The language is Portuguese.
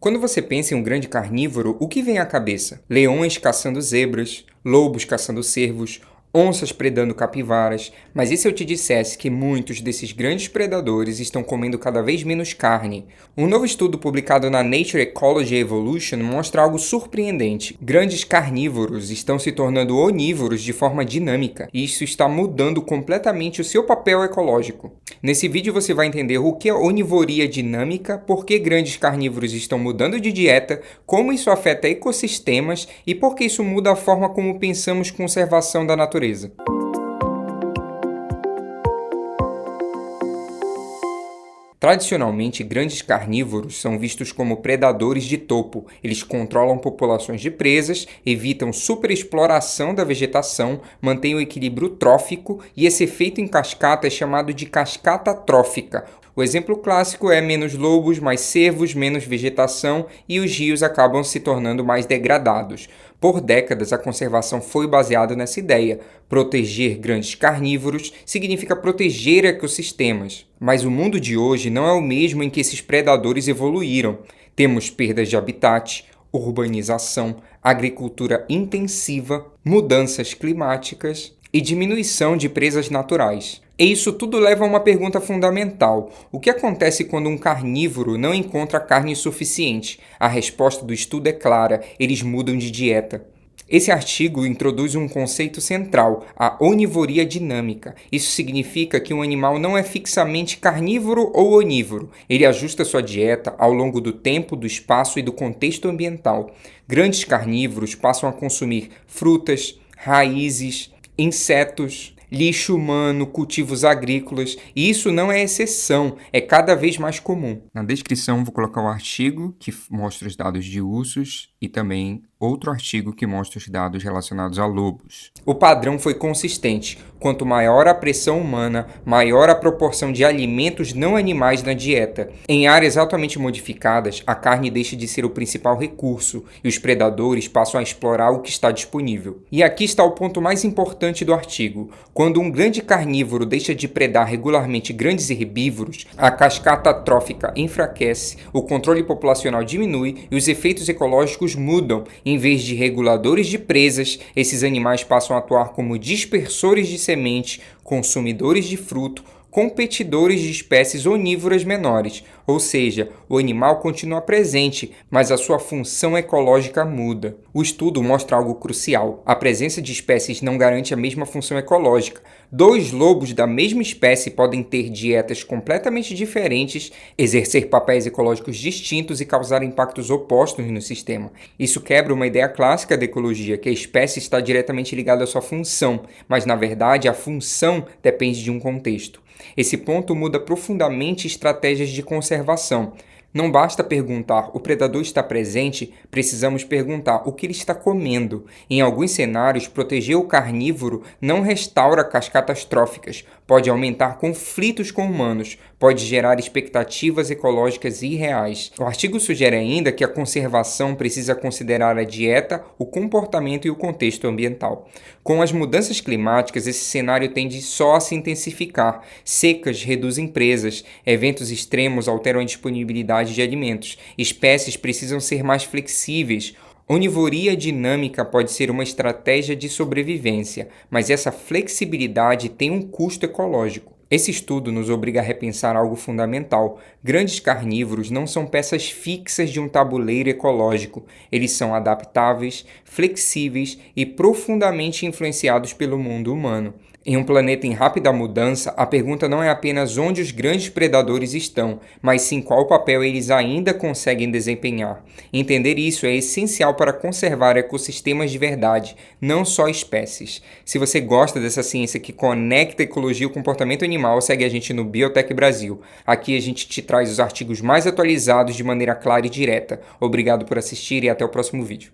Quando você pensa em um grande carnívoro, o que vem à cabeça? Leões caçando zebras, lobos caçando cervos, onças predando capivaras. Mas e se eu te dissesse que muitos desses grandes predadores estão comendo cada vez menos carne? Um novo estudo publicado na Nature Ecology and Evolution mostra algo surpreendente. Grandes carnívoros estão se tornando onívoros de forma dinâmica, e isso está mudando completamente o seu papel ecológico. Nesse vídeo você vai entender o que é onivoria dinâmica, por que grandes carnívoros estão mudando de dieta, como isso afeta ecossistemas e por que isso muda a forma como pensamos conservação da natureza. Tradicionalmente, grandes carnívoros são vistos como predadores de topo. Eles controlam populações de presas, evitam superexploração da vegetação, mantêm o equilíbrio trófico e esse efeito em cascata é chamado de cascata trófica. O exemplo clássico é menos lobos, mais cervos, menos vegetação e os rios acabam se tornando mais degradados. Por décadas, a conservação foi baseada nessa ideia. Proteger grandes carnívoros significa proteger ecossistemas. Mas o mundo de hoje não é o mesmo em que esses predadores evoluíram. Temos perdas de habitat, urbanização, agricultura intensiva, mudanças climáticas e diminuição de presas naturais. E isso tudo leva a uma pergunta fundamental. O que acontece quando um carnívoro não encontra carne suficiente? A resposta do estudo é clara: eles mudam de dieta. Esse artigo introduz um conceito central, a onivoria dinâmica. Isso significa que um animal não é fixamente carnívoro ou onívoro. Ele ajusta sua dieta ao longo do tempo, do espaço e do contexto ambiental. Grandes carnívoros passam a consumir frutas, raízes, insetos, lixo humano, cultivos agrícolas, e isso não é exceção, é cada vez mais comum. Na descrição vou colocar um artigo que mostra os dados de ursos e também outro artigo que mostra os dados relacionados a lobos. O padrão foi consistente. Quanto maior a pressão humana, maior a proporção de alimentos não animais na dieta. Em áreas altamente modificadas, a carne deixa de ser o principal recurso e os predadores passam a explorar o que está disponível. E aqui está o ponto mais importante do artigo. Quando um grande carnívoro deixa de predar regularmente grandes herbívoros, a cascata trófica enfraquece, o controle populacional diminui e os efeitos ecológicos mudam. Em vez de reguladores de presas, esses animais passam a atuar como dispersores de semente, consumidores de fruto, competidores de espécies onívoras menores, ou seja, o animal continua presente, mas a sua função ecológica muda. O estudo mostra algo crucial: a presença de espécies não garante a mesma função ecológica. Dois lobos da mesma espécie podem ter dietas completamente diferentes, exercer papéis ecológicos distintos e causar impactos opostos no sistema. Isso quebra uma ideia clássica da ecologia, que a espécie está diretamente ligada à sua função, mas na verdade a função depende de um contexto. Esse ponto muda profundamente estratégias de conservação. Não basta perguntar: o predador está presente? Precisamos perguntar: o que ele está comendo? Em alguns cenários, proteger o carnívoro não restaura cascatas tróficas, pode aumentar conflitos com humanos, pode gerar expectativas ecológicas irreais. O artigo sugere ainda que a conservação precisa considerar a dieta, o comportamento e o contexto ambiental. Com as mudanças climáticas, esse cenário tende só a se intensificar. Secas reduzem presas, eventos extremos alteram a disponibilidade de alimentos, espécies precisam ser mais flexíveis. Onivoria dinâmica pode ser uma estratégia de sobrevivência, mas essa flexibilidade tem um custo ecológico. Esse estudo nos obriga a repensar algo fundamental. Grandes carnívoros não são peças fixas de um tabuleiro ecológico. Eles são adaptáveis, flexíveis e profundamente influenciados pelo mundo humano. Em um planeta em rápida mudança, a pergunta não é apenas onde os grandes predadores estão, mas sim qual papel eles ainda conseguem desempenhar. Entender isso é essencial para conservar ecossistemas de verdade, não só espécies. Se você gosta dessa ciência que conecta a ecologia e o comportamento animal, segue a gente no Biotech Brasil. Aqui a gente te traz os artigos mais atualizados de maneira clara e direta. Obrigado por assistir e até o próximo vídeo.